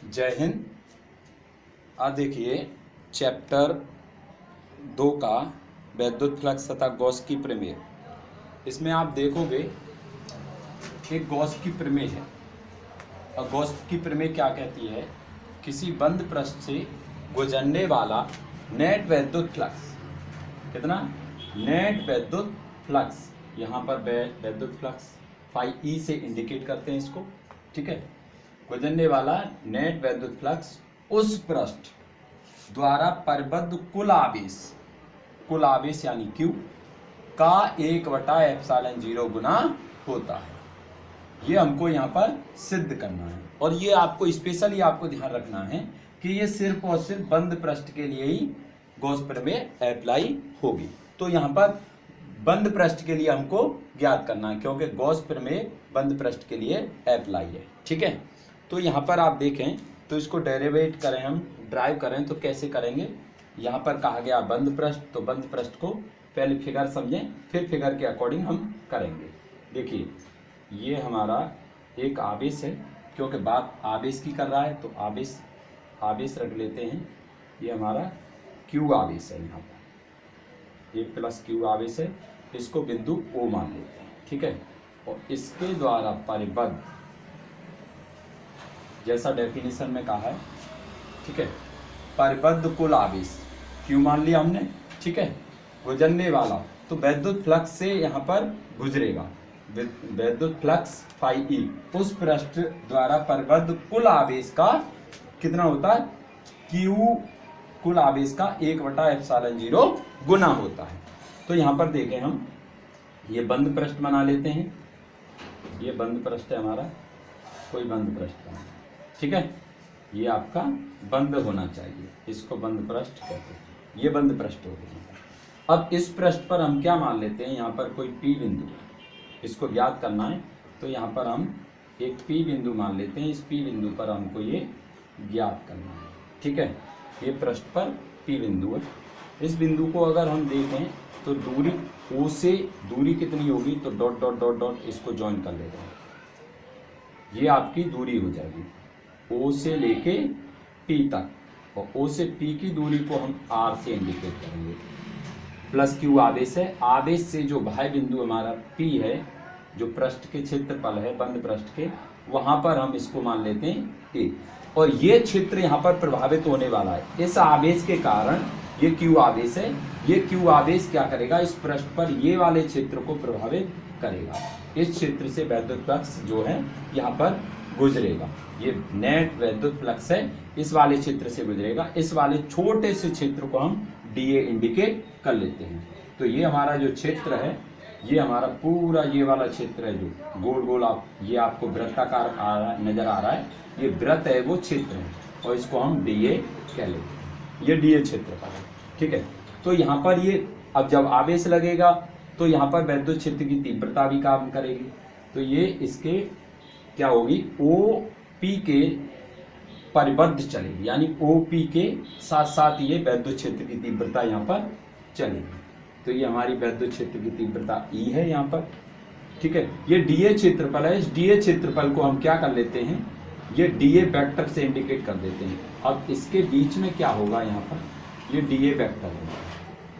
जय हिंद। आज देखिए चैप्टर 2 का वैद्युत फ्लक्स तथा गॉस की प्रमेय। इसमें आप देखोगे एक गॉस की प्रमेय है और गॉस की प्रमेय क्या कहती है, किसी बंद पृष्ठ से गुजरने वाला नेट वैद्युत फ्लक्स, कितना नेट वैद्युत फ्लक्स, यहाँ पर वैद्युत फ्लक्स फाई ई से इंडिकेट करते हैं इसको, ठीक है। गुजरने वाला नेट वैद्युत फ्लक्स उस पृष्ठ द्वारा परिबद्ध कुल आवेश यानी Q का 1/ε0 गुना होता है। ये हमको यहाँ पर सिद्ध करना है और ये आपको स्पेशली आपको ध्यान रखना है कि ये सिर्फ और सिर्फ बंद पृष्ठ के लिए ही गॉस प्रमेय अप्लाई होगी। तो यहाँ पर बंद पृष्ठ के लिए हमको ज्ञात करना है, क्योंकि गॉस प्रमेय बंद पृष्ठ के लिए अप्लाई है, ठीक है। तो यहाँ पर आप देखें तो इसको डेरिवेट करें, हम ड्राइव करें तो कैसे करेंगे। यहाँ पर कहा गया बंद पृष्ठ, तो बंद पृष्ठ को पहले फिगर समझें, फिर फिगर के अकॉर्डिंग हम करेंगे। देखिए ये हमारा एक आवेश है, क्योंकि बात आवेश की कर रहा है तो आवेश रख लेते हैं। ये हमारा Q आवेश है, यहाँ पर ये प्लस Q आवेश है, इसको बिंदु O मान लेते हैं, ठीक है। और इसके द्वारा परिबद्ध, जैसा डेफिनेशन में कहा है, ठीक है, परिबद्ध कुल आवेश Q मान लिया हमने, ठीक है। गुजरने वाला तो वैद्युत फ्लक्स से यहाँ पर गुजरेगा, वैद्युत फ्लक्स फाई ई उस पृष्ठ द्वारा परिबद्ध कुल आवेश का कितना होता है, Q कुल आवेश का 1/ε0 गुना होता है। तो यहाँ पर देखें हम ये बंद पृष्ठ बना लेते हैं, ये बंद पृष्ठ है हमारा, कोई बंद पृष्ठ है, ठीक है। ये आपका बंद होना चाहिए, इसको बंद पृष्ठ कहते हैं, ये बंद पृष्ठ हो गया। अब इस पृष्ठ पर हम क्या मान लेते हैं, यहाँ पर कोई P बिंदु, इसको ज्ञात करना है तो यहाँ पर हम एक P बिंदु मान लेते हैं। इस P बिंदु पर हमको ये ज्ञात करना है, ठीक है। ये पृष्ठ पर P बिंदु है। इस बिंदु को अगर हम देखें तो दूरी O से दूरी कितनी होगी, तो डॉट डॉट डॉट डॉट इसको ज्वाइन कर लेते हैं, ये आपकी दूरी हो जाएगी O से लेके P तक, और O से P की दूरी को हम R से इंडिकेट करेंगे। प्लस Q आवेश है, आवेश से जो बाह्य बिंदु हमारा P है, जो पृष्ठ के क्षेत्रफल है बंद पृष्ठ के, वहां पर हम इसको मान लेते हैं A, और ये क्षेत्र यहाँ पर प्रभावित होने वाला है इस आवेश के कारण। ये Q आवेश है, ये Q आवेश क्या करेगा, इस पृष्ठ पर ये वाले क्षेत्र को प्रभावित करेगा। इस क्षेत्र से वैद्युत फ्लक्स जो है यहाँ पर गुजरेगा, ये नेट वैद्युत फ्लक्स है, इस वाले क्षेत्र से गुजरेगा। इस वाले छोटे से क्षेत्र को हम DA इंडिकेट कर लेते हैं। तो ये हमारा जो क्षेत्र है, ये हमारा पूरा ये वाला क्षेत्र है, जो गोल गोल आप ये आपको वृत्ताकार नजर आ रहा है, ये वृत्त है, वो क्षेत्र है, और इसको हम DA कह लेते हैं। ये DA क्षेत्र का है, ठीक है। तो यहाँ पर ये अब जब आवेश लगेगा तो यहाँ पर वैद्युत क्षेत्र की तीव्रता भी काम करेगी, तो ये इसके क्या होगी, OP के परिबद्ध चलेगी, यानी OP के साथ साथ ये वैद्युत क्षेत्र की तीव्रता यहाँ पर चलेगी। तो ये हमारी वैद्युत क्षेत्र की तीव्रता E है यहाँ पर, ठीक है। ये DA क्षेत्रफल है, इस DA क्षेत्रफल को हम क्या कर लेते हैं, ये DA वेक्टर से इंडिकेट कर देते हैं। अब इसके बीच में क्या होगा, यहाँ पर ये DA वेक्टर है,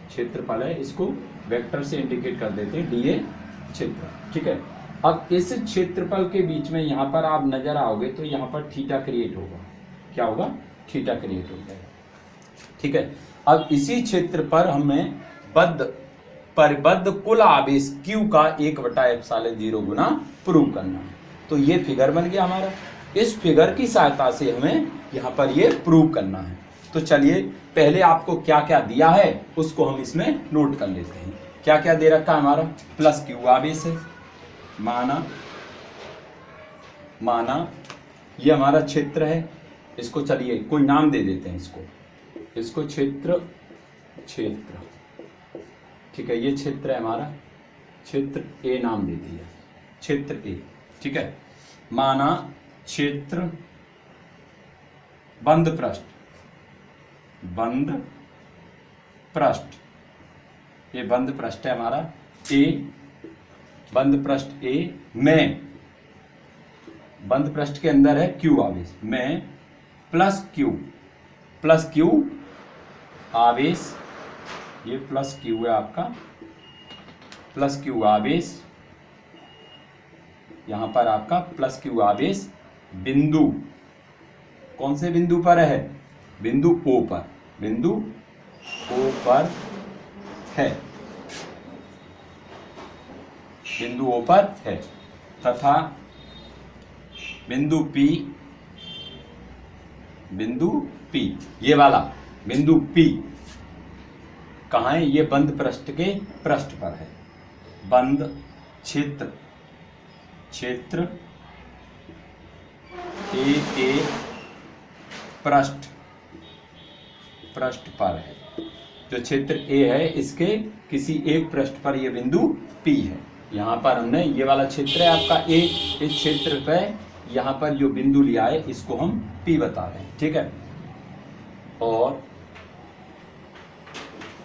क्षेत्रफल है, इसको वेक्टर से इंडिकेट कर देते हैं DA क्षेत्र, ठीक है। अब इस क्षेत्रफल के बीच में यहाँ पर आप नजर आओगे तो यहाँ पर थीटा क्रिएट होगा, क्या होगा, थीटा क्रिएट हो जाएगा, ठीक है। अब इसी क्षेत्र पर हमें परिबद्ध कुल आवेश Q का 1/ε0 गुना प्रूव करना है। तो ये फिगर बन गया हमारा, इस फिगर की सहायता से हमें यहाँ पर ये प्रूव करना है। तो चलिए पहले आपको क्या क्या दिया है उसको हम इसमें नोट कर लेते हैं। क्या क्या दे रखा है हमारा, प्लस Q आवेश है, माना ये हमारा क्षेत्र है, इसको चलिए कोई नाम दे देते हैं, इसको क्षेत्र, ठीक है। ये क्षेत्र है हमारा, क्षेत्र A नाम दे दिया, क्षेत्र A, ठीक है। माना क्षेत्र बंद पृष्ठ, ये बंद पृष्ठ है हमारा A, बंद पृष्ठ A में, बंद पृष्ठ के अंदर है Q आवेश में प्लस क्यू आवेश, ये प्लस क्यू है आपका, प्लस क्यू आवेश, यहां पर आपका प्लस क्यू आवेश बिंदु, कौन से बिंदु पर है? बिंदु ओ पर, बिंदु ओ पर है, बिंदु ओ पर है, तथा बिंदु P, ये वाला बिंदु P कहाँ है? ये बंद पृष्ठ के पृष्ठ पर है, बंद क्षेत्र A के पृष्ठ पर है। जो क्षेत्र A है इसके किसी एक पृष्ठ पर ये बिंदु P है। यहाँ पर हमने ये वाला क्षेत्र है आपका A, इस क्षेत्र पे यहाँ पर जो बिंदु लिया है इसको हम P बता रहे हैं, ठीक है। और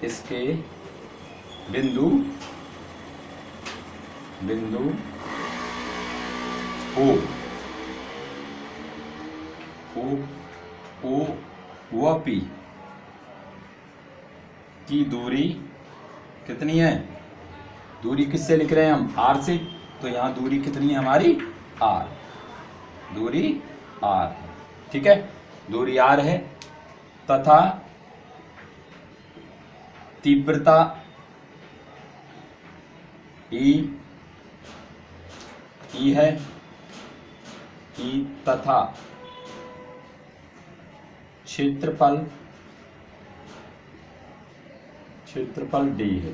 इसके बिंदु O व P की दूरी कितनी है? दूरी किससे लिख रहे हैं हम? R से। तो यहाँ दूरी कितनी है हमारी? R, दूरी R, ठीक है, दूरी R है, तथा तीव्रता E है, E तथा क्षेत्रफल D है,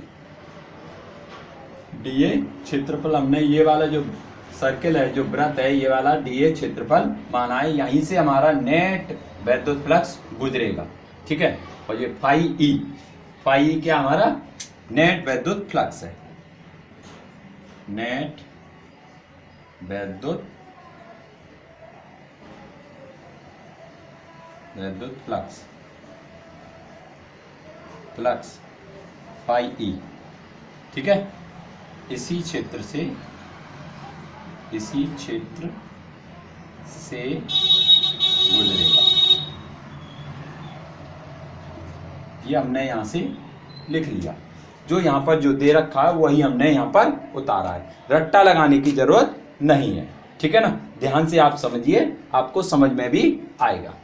DA क्षेत्रफल हमने ये वाला जो सर्किल है, जो वृत्त है, ये वाला DA क्षेत्रफल माना है। यहीं से हमारा नेट वैद्युत फ्लक्स गुजरेगा, ठीक है। और ये फाई ई क्या हमारा नेट वैद्युत फ्लक्स है, नेट वैद्युत फ्लक्स फाई ई, ठीक है। इसी क्षेत्र से गुजरेगा, ये हमने यहां से लिख लिया। जो यहाँ पर जो दे रखा है वही हमने यहाँ पर उतारा है, रट्टा लगाने की जरूरत नहीं है, ठीक है ना। ध्यान से आप समझिए, आपको समझ में भी आएगा।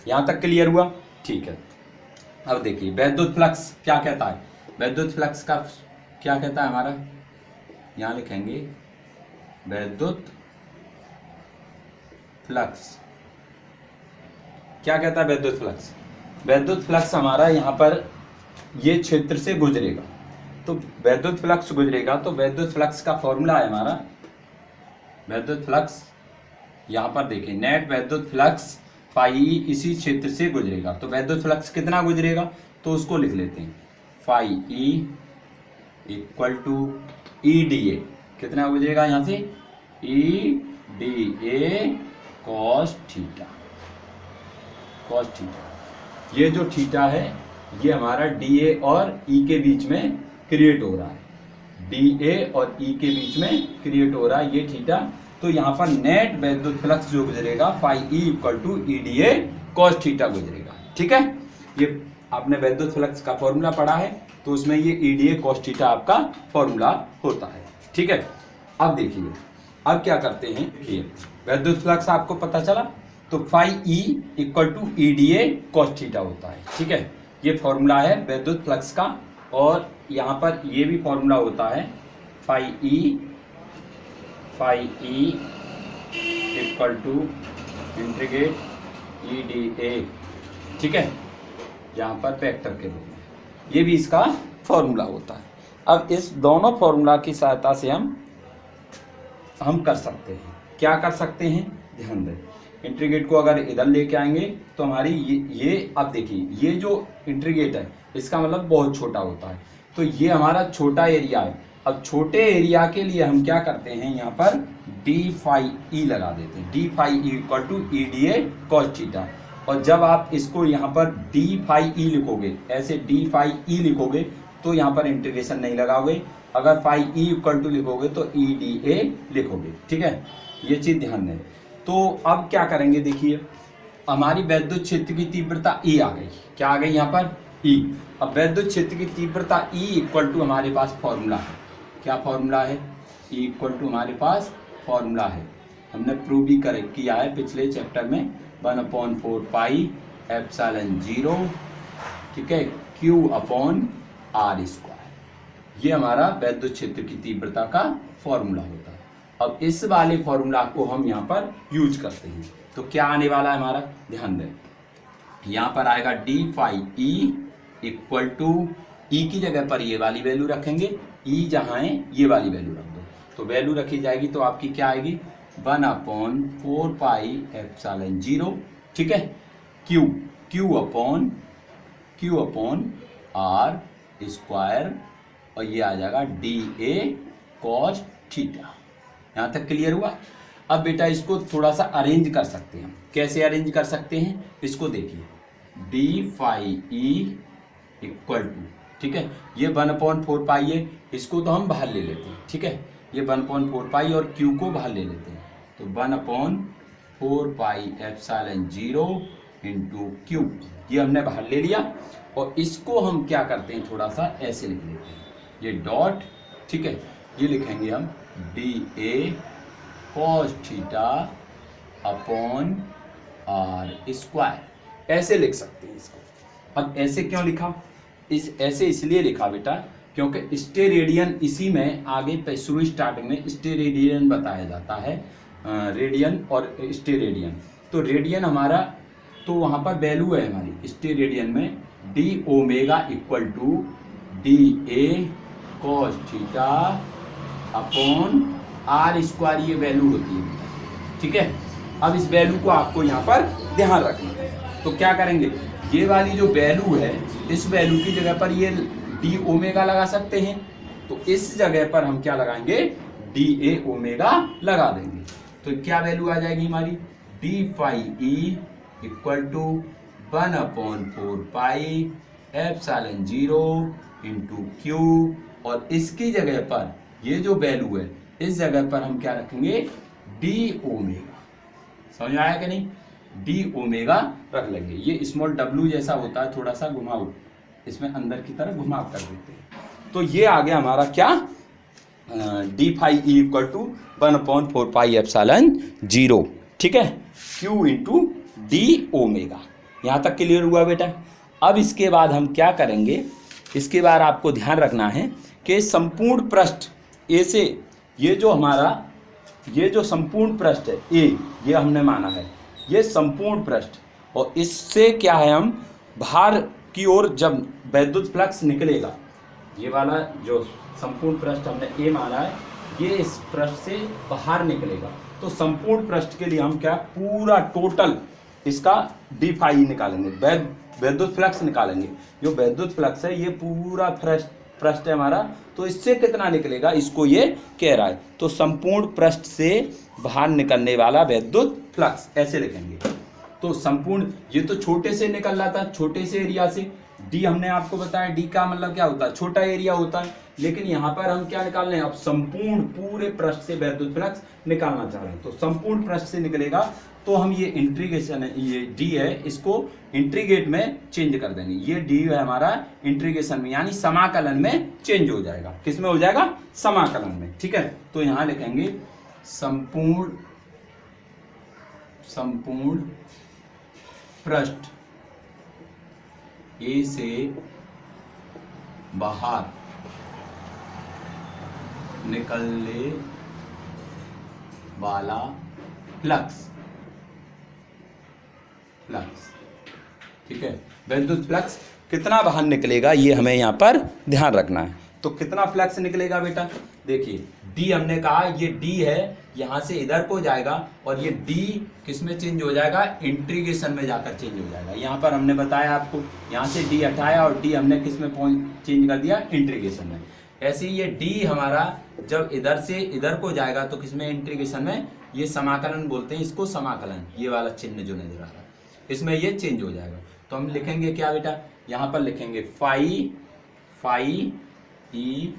यहाँ तक क्लियर हुआ? ठीक है। अब देखिए वैद्युत फ्लक्स क्या कहता है। वैद्युत फ्लक्स का क्या कहता है हमारा, यहाँ लिखेंगे वैद्युत फ्लक्स क्या कहता है। वैद्युत फ्लक्स हमारा यहाँ पर ये क्षेत्र से गुजरेगा, तो वैद्युत फ्लक्स गुजरेगा, तो वैद्युत फ्लक्स का फॉर्मूला है हमारा, वैद्युत फ्लक्स यहाँ पर देखिए, नेट वैद्युत फ्लक्स फाई इसी क्षेत्र से गुजरेगा। तो वैद्युत फ्लक्स कितना गुजरेगा, तो उसको लिख लेते हैं, phi E equal to E D A, कितना गुजरेगा यहाँ से, E D A cos theta. ये जो थीटा है ये हमारा डी ए और ई के बीच में क्रिएट हो रहा है, डी ए और ई के बीच में क्रिएट हो रहा है ये थीटा। तो यहाँ पर नेट वैद्युत फ्लक्स जो गुजरेगा phi E equal to E D A cos theta गुजरेगा, ठीक है। ये आपने वैद्युत फ्लक्स का फॉर्मूला पढ़ा है, तो उसमें ये ई डी ए कॉस थीटा आपका फॉर्मूला होता है, ठीक है। अब देखिए, अब क्या करते हैं, देखिए वैद्युत फ्लक्स आपको पता चला, तो phi E equal to E D A cos theta होता है, ठीक है। ये फॉर्मूला है वैद्युत फ्लक्स का, और यहाँ पर ये भी फॉर्मूला होता है, phi E equal to integrate E D A, ठीक है, यहाँ पर वेक्टर के रूप में, ये भी इसका फॉर्मूला होता है। अब इस दोनों फॉर्मूला की सहायता से हम कर सकते हैं, क्या कर सकते हैं, ध्यान दें। इंटीग्रेट को अगर इधर लेके आएंगे तो हमारी ये अब देखिए, ये जो इंटीग्रेट है इसका मतलब बहुत छोटा होता है, तो ये हमारा छोटा एरिया है। अब छोटे एरिया के लिए हम क्या करते हैं, यहाँ पर डी फाई ई लगा देते हैं, D phi E equal to E D A cos theta. और जब आप इसको यहाँ पर डी फाई ई लिखोगे, ऐसे डी फाई ई लिखोगे, तो यहाँ पर इंटीग्रेशन नहीं लगाओगे। अगर फाई ई इक्वल टू लिखोगे तो ई डी ए लिखोगे, ठीक है, ये चीज़ ध्यान दें। तो अब क्या करेंगे, देखिए हमारी वैद्युत क्षेत्र की तीव्रता E आ गई। क्या आ गई यहाँ पर? E। अब वैद्युत क्षेत्र की तीव्रता E इक्वल टू हमारे पास फॉर्मूला है। क्या फॉर्मूला है? E इक्वल टू हमारे पास फॉर्मूला है, हमने प्रूव भी किया है पिछले चैप्टर में, 1/4 पाई एप्सिलॉन 0, ठीक है, Q अपॉन R स्क्वायर। ये हमारा वैद्युत क्षेत्र की तीव्रता का फॉर्मूला होता है। अब इस वाले फॉर्मूला को हम यहाँ पर यूज करते हैं, तो क्या आने वाला है हमारा? ध्यान दें, यहाँ पर आएगा D phi E equal to, E की जगह पर ये वाली वैल्यू रखेंगे, ई जहाँ है ये वाली वैल्यू रख दो, तो वैल्यू रखी जाएगी तो आपकी क्या आएगी? 1/4 पाई एप्सिलॉन 0, ठीक है, क्यू अपॉन आर स्क्वायर, और ये आ जाएगा डी ए कॉस थीटा। यहाँ तक क्लियर हुआ? अब बेटा इसको थोड़ा सा अरेंज कर सकते हैं। कैसे अरेंज कर सकते हैं? इसको देखिए, D phi E equal to, ठीक है, ये 1/4 पाई है, इसको तो हम बाहर ले लेते हैं, ठीक है, ये 1/4 पाई और क्यू को बाहर ले लेते हैं, तो 1/4 पाई एप्सिलॉन 0 इंटू क्यू, ये हमने बाहर ले लिया। और इसको हम क्या करते हैं, थोड़ा सा ऐसे लिख लेते हैं, ये डॉट, ठीक है, ये लिखेंगे हम D A cos theta upon R square, ऐसे लिख सकते हैं इसको। अब ऐसे क्यों लिखा? ऐसे इसलिए लिखा बेटा क्योंकि स्टेरेडियन इसी में आगे शुरू स्टार्टिंग में स्टेरेडियन बताया जाता है, रेडियन और स्टेरेडियन। तो रेडियन हमारा, तो वहाँ पर वैल्यू है हमारी स्टेरेडियन में D omega equal to D A cos theta upon R square, ये वैल्यू होती है, ठीक है। अब इस वैल्यू को आपको यहाँ पर ध्यान रखना है, तो क्या करेंगे, ये वाली जो वैल्यू है, इस वैल्यू की जगह पर ये डी ओमेगा लगा सकते हैं, तो इस जगह पर हम क्या लगाएंगे, डी ए ओमेगा लगा देंगे, तो क्या वैल्यू आ जाएगी हमारी, D phi E equal to 1/4 pi epsilon 0 into Q, और इसकी जगह पर ये जो वैल्यू है, इस जगह पर हम क्या रखेंगे, डी ओमेगा। समझ में आया कि नहीं? डी ओमेगा रख लेंगे। ये स्मॉल डब्ल्यू जैसा होता है, थोड़ा सा घुमाओ, इसमें अंदर की तरफ घुमाव कर देते हैं, तो ये आ गया हमारा क्या, D phi E equal to 1/4 pi epsilon 0, ठीक है, क्यू इंटू डी ओमेगा। यहाँ तक क्लियर हुआ बेटा? अब इसके बाद हम क्या करेंगे, इसके बाद आपको ध्यान रखना है कि संपूर्ण पृष्ठ ए से, ये जो हमारा, ये जो संपूर्ण पृष्ठ है ए, ये हमने माना है ये संपूर्ण पृष्ठ, और इससे क्या है, हम बाहर की ओर जब वैद्युत फ्लक्स निकलेगा, ये वाला जो संपूर्ण पृष्ठ हमने ए माना है, ये इस पृष्ठ से बाहर निकलेगा, तो संपूर्ण पृष्ठ के लिए हम क्या, पूरा टोटल इसका डी फाई निकालेंगे, वैद्युत फ्लक्स निकालेंगे। जो वैद्युत फ्लक्स है ये पूरा पृष्ठ है हमारा, तो इससे कितना निकलेगा, इसको ये कह रहा है, तो संपूर्ण पृष्ठ से बाहर निकलने वाला वैद्युत फ्लक्स, ऐसे लिखेंगे। तो संपूर्ण, ये तो छोटे से निकल रहा था, छोटे से एरिया से, डी हमने आपको बताया, डी का मतलब क्या होता है, छोटा एरिया होता है, लेकिन यहाँ पर हम क्या निकाल रहे हैं, अब संपूर्ण पूरे पृष्ठ से वैद्युत फ्लक्स निकालना चाह रहे हैं, तो संपूर्ण पृष्ठ से निकलेगा, तो हम ये इंटीग्रेशन है, ये डी है, इसको इंटीग्रेट में चेंज कर देंगे, ये डी है हमारा इंटीग्रेशन में, यानी समाकलन में चेंज हो जाएगा। किस में हो जाएगा, समाकलन में, ठीक है। तो यहाँ लिखेंगे संपूर्ण पृष्ठ ए से बाहर निकलने वाला फ्लक्स, ठीक है, वैद्युत फ्लक्स कितना बाहर निकलेगा, ये हमें यहाँ पर ध्यान रखना है। तो कितना फ्लक्स निकलेगा बेटा, देखिए डी हमने कहा, ये डी है, यहाँ से इधर को जाएगा, और ये डी किस में चेंज हो जाएगा, इंटीग्रेशन में जाकर चेंज हो जाएगा। यहाँ पर हमने बताया आपको, यहाँ से डी हटाया और डी हमने किस में चेंज कर दिया, इंटीग्रेशन में। ऐसे ही ये डी हमारा जब इधर से इधर को जाएगा तो किस में, इंटीग्रेशन में, ये समाकलन बोलते हैं इसको, समाकलन, ये वाला चिन्ह जो नजर आ रहा है, इसमें ये चेंज हो जाएगा। तो हम लिखेंगे क्या बेटा, यहाँ पर लिखेंगे फाई ई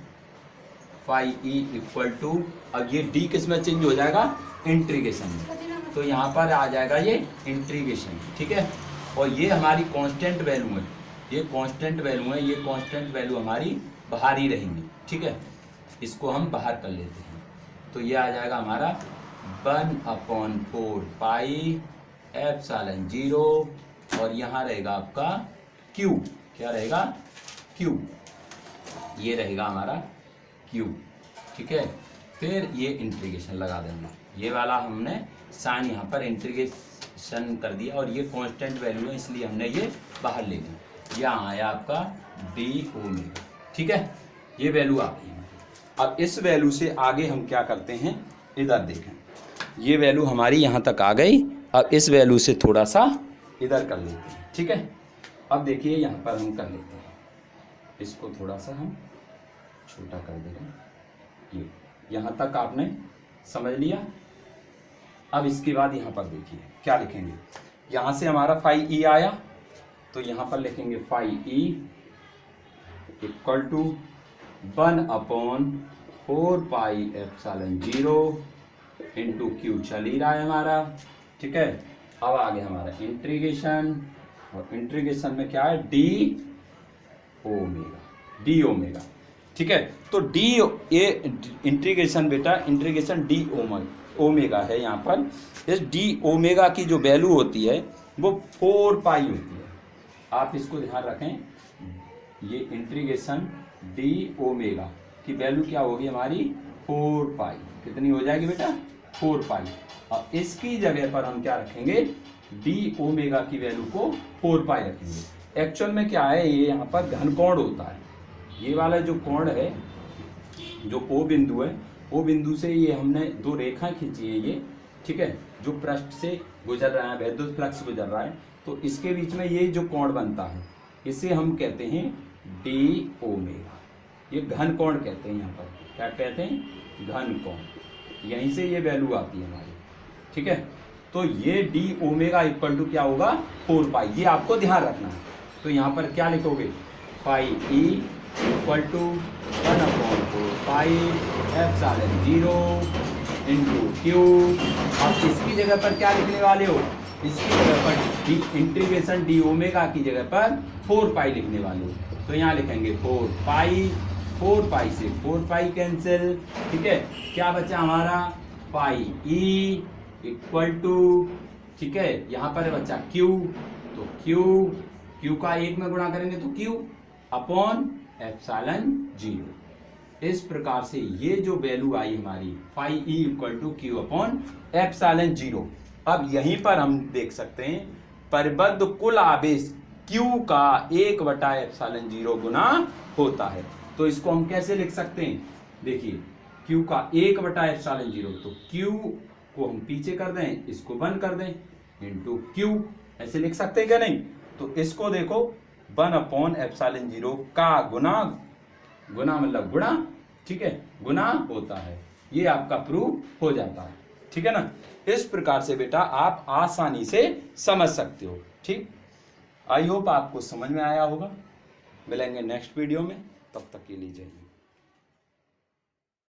इक्वल टू, अब ये डी किस में चेंज हो जाएगा, इंटीग्रेशन में, तो यहाँ पर आ जाएगा ये इंटीग्रेशन, ठीक है। और ये हमारी कांस्टेंट वैल्यू है, ये कांस्टेंट वैल्यू है, ये कांस्टेंट वैल्यू हमारी बाहर ही रहेंगी, ठीक है। इसको हम बाहर कर लेते हैं, तो ये आ जाएगा हमारा 1/4 पाई एप्सिलॉन 0 और यहाँ रहेगा आपका Q, क्या रहेगा Q, ये रहेगा हमारा Q, ठीक है। फिर ये इंटीग्रेशन लगा देंगे, ये वाला हमने साइन यहाँ पर इंटीग्रेशन कर दिया और ये कांस्टेंट वैल्यू है इसलिए हमने ये बाहर ले ली। यहाँ आया आपका डी ओमेगा, ठीक है, ये वैल्यू आ गई। अब इस वैल्यू से आगे हम क्या करते हैं, इधर देखें, ये वैल्यू हमारी यहाँ तक आ गई। अब इस वैल्यू से थोड़ा सा इधर कर लेते हैं, ठीक है। अब देखिए यहाँ पर हम कर लेते हैं, इसको थोड़ा सा हम छोटा कर दे रहे हैं, ये यहाँ तक आपने समझ लिया। अब इसके बाद यहाँ पर देखिए क्या लिखेंगे, यहाँ से हमारा फाई ई आया तो यहाँ पर लिखेंगे phi E equal to 1/4 pi epsilon 0 into Q चल ही रहा है हमारा, ठीक है। अब आगे हमारा इंटीग्रेशन, और इंटीग्रेशन में क्या है डी ओमेगा, ठीक है। तो डी ये इंटीग्रेशन बेटा, इंटीग्रेशन डी ओमेगा है। यहाँ पर इस डी ओमेगा की जो वैल्यू होती है वो 4 पाई होती है, आप इसको ध्यान रखें। ये इंटीग्रेशन डी ओमेगा की वैल्यू क्या होगी हमारी 4 पाई, कितनी हो जाएगी बेटा 4 पाई। अब इसकी जगह पर हम क्या रखेंगे, डी ओमेगा की वैल्यू को 4 पाई रखेंगे। एक्चुअल में क्या है, ये यहाँ पर घनकोण होता है, ये वाला जो कोण है, जो ओ बिंदु है, ओ बिंदु से ये हमने दो रेखा खींची है ये, ठीक है, जो पृष्ठ से गुजर रहा है, विद्युत फ्लक्स गुजर रहा है, तो इसके बीच में ये जो कोण बनता है इसे हम कहते हैं डी ओमेगा। ये घन कोण कहते हैं, यहाँ पर क्या कहते हैं घन कोण, यहीं से ये वैल्यू आती है हमारी, ठीक है। तो ये डी ओमेगा इक्वल टू क्या होगा 4 पाई, ये आपको ध्यान रखना है। तो यहाँ पर क्या लिखोगे, phi E equal to 1/4 pi epsilon 0 into Q. आप इसकी जगह पर क्या लिखने वाले हो, इसकी जगह पर डी इंटीग्रेशन डी ओमेगा की जगह पर 4 पाई लिखने वाले हो। तो यहाँ लिखेंगे 4 पाई, 4 पाई से 4 पाई कैंसिल, ठीक है। क्या बचा हमारा पाई ई इक्वल टू, ठीक है, यहाँ पर बचा क्यू, तो क्यू का 1 में गुणा करेंगे तो क्यू अपॉन एप्सिलॉन 0। इस प्रकार से ये जो वैल्यू आई हमारी phi E equal to Q upon epsilon 0। अब यहीं पर हम देख सकते हैं परिबद्ध कुल आवेश Q का 1/एप्सिलॉन 0 गुना होता है। तो इसको हम कैसे लिख सकते हैं, देखिए Q का 1/एप्सिलॉन 0, तो Q को हम पीछे कर दें, इसको बंद कर दें, इंटू Q, ऐसे लिख सकते हैं क्या नहीं। तो इसको देखो 1/एप्सिलॉन 0 का गुना मतलब गुणा, ठीक है, गुना होता है, ये आपका प्रूफ हो जाता है, ठीक है ना। इस प्रकार से बेटा आप आसानी से समझ सकते हो, ठीक। आई होप आपको समझ में आया होगा। मिलेंगे नेक्स्ट वीडियो में, तब तक के लिए जय हिंद।